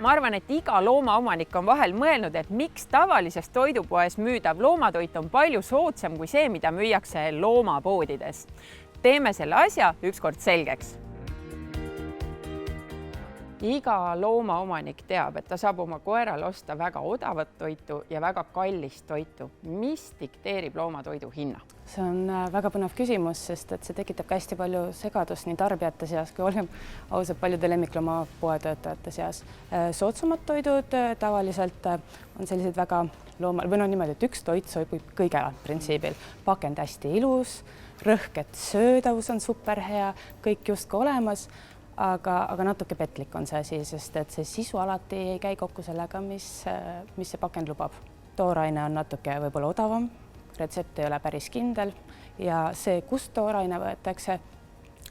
ma arvan, et iga loomaomanik on vahel mõelnud, et miks tavalises toidupoes müüdav loomatoit on palju soodsam kui see, mida müüakse loomapoodides. Teeme selle asja ükskord selgeks. Iga loomaomanik teab, et ta saab oma koerale osta väga odavat toitu ja väga kallist toitu. Mis dikteerib loomatoidu hinna? See on väga põnev küsimus, sest et see tekitab ka hästi palju segadust nii tarbijate seas, kui olgem ausad paljude lemmikloomapoetöötajate seas. Soodsamad toidud tavaliselt on sellised väga niimoodi, et üks toit sobib kõigele printsiibil. Pakend hästi ilus, rõhk, et söödavus on super hea, kõik justkui olemas. Aga natuke petlik on see asi, sest et see sisu alati ei käi kokku sellega, mis see pakend lubab. Tooraine on natuke võib-olla odavam, retsept ei ole päris kindel ja see, kust tooraine võetakse,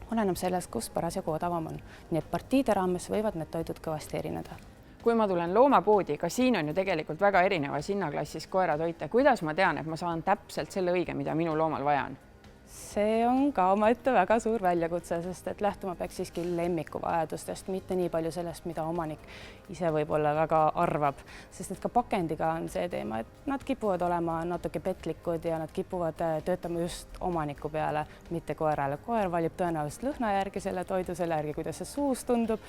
oleneb sellest, kus parasjagu odavam on. Nii et partiide raames võivad need toidud kõvasti erineda. Kui ma tulen loomapoodi, ka siin on ju tegelikult väga erinevas hinnaklassis koeratoite. Kuidas ma tean, et ma saan täpselt selle õige, mida minu loomal vaja on? See on ka omaette väga suur väljakutse, sest et lähtuma peaks siiski lemmiku vajadustest, mitte nii palju sellest, mida omanik ise võib-olla väga arvab. Sest et ka pakendiga on see teema, et nad kipuvad olema natuke petlikud ja nad kipuvad töötama just omaniku peale, mitte koerale. Koer valib tõenäoliselt lõhna järgi selle toidu, selle järgi, kuidas see suus tundub,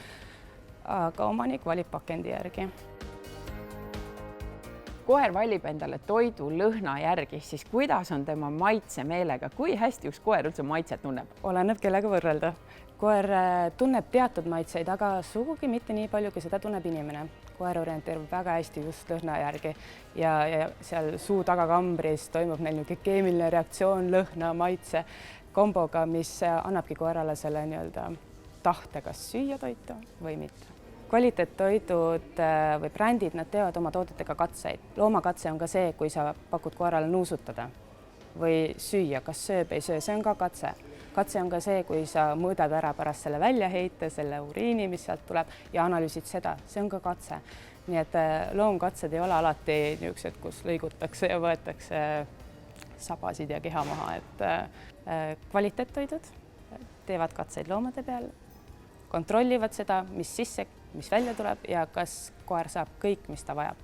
aga omanik valib pakendi järgi. Koer valib endale toidu lõhna järgi, siis kuidas on tema maitsemeelega? Kui hästi üks koer üldse maitset tunneb? Oleneb, kellega võrrelda. Koer tunneb teatud maitseid, aga sugugi mitte nii palju, kui seda tunneb inimene. Koer orienteerub väga hästi just lõhna järgi ja seal suu tagakambris toimub neil keemiline reaktsioon lõhna, maitse komboga, mis annabki koerale selle tahte, kas süüa toitu või mitte. Kvaliteettoidud või brändid, nad teevad oma toodetega katseid. Loomakatse on ka see, kui sa pakud koerale nuusutada või süüa, kas sööb, ei söö, see on ka katse. Katse on ka see, kui sa mõõdad ära pärast selle väljaheite, selle uriini, mis sealt tuleb ja analüüsid seda, see on ka katse. Nii et loomkatsed ei ole alati niisugused, kus lõigutakse ja võetakse sabasid ja keha maha. Et kvaliteettoidud teevad katseid loomade peal, kontrollivad seda, mis sisse, mis välja tuleb ja kas koer saab kõik, mis ta vajab.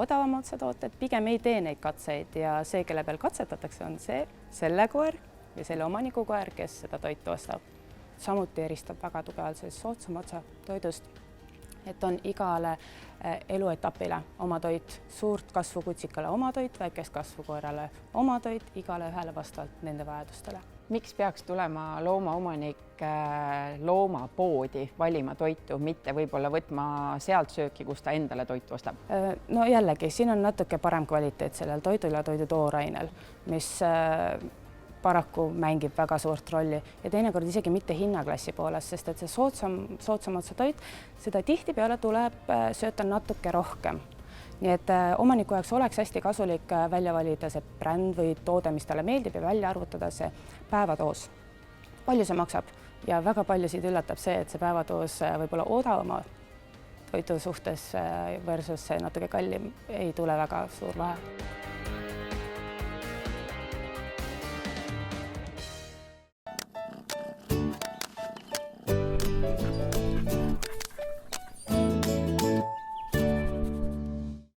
Odavamad otsetooted pigem ei tee neid katseid ja see, kelle peal katsetatakse, on selle koer või selle omaniku koer, kes seda toitu ostab. Samuti eristab väga tugevalt soodsam otsa toidust, et on igale eluetapile oma toit, suurt kasvu kutsikale oma toit, väikest kasvu koerale oma toit, igale ühele vastavalt nende vajadustele. Miks peaks tulema loomaomanik loomapoodi valima toitu, mitte võib-olla võtma sealt sööki, kus ta endale toitu ostab? No jällegi, siin on natuke parem kvaliteet sellel toidul ja toidu toorainel, mis paraku mängib väga suurt rolli ja teinekord isegi mitte hinnaklassi poolest, sest et see soodsam otsa toit, seda tihtipeale tuleb sööta natuke rohkem. Nii et omaniku jaoks oleks hästi kasulik välja valida see bränd või toode, mis talle meeldib ja välja arvutada see päevadoos. Palju see maksab ja väga paljusid üllatab see, et see päevadoos võib-olla odavama toidu suhtes versus see natuke kallim ei tule väga suur vahe.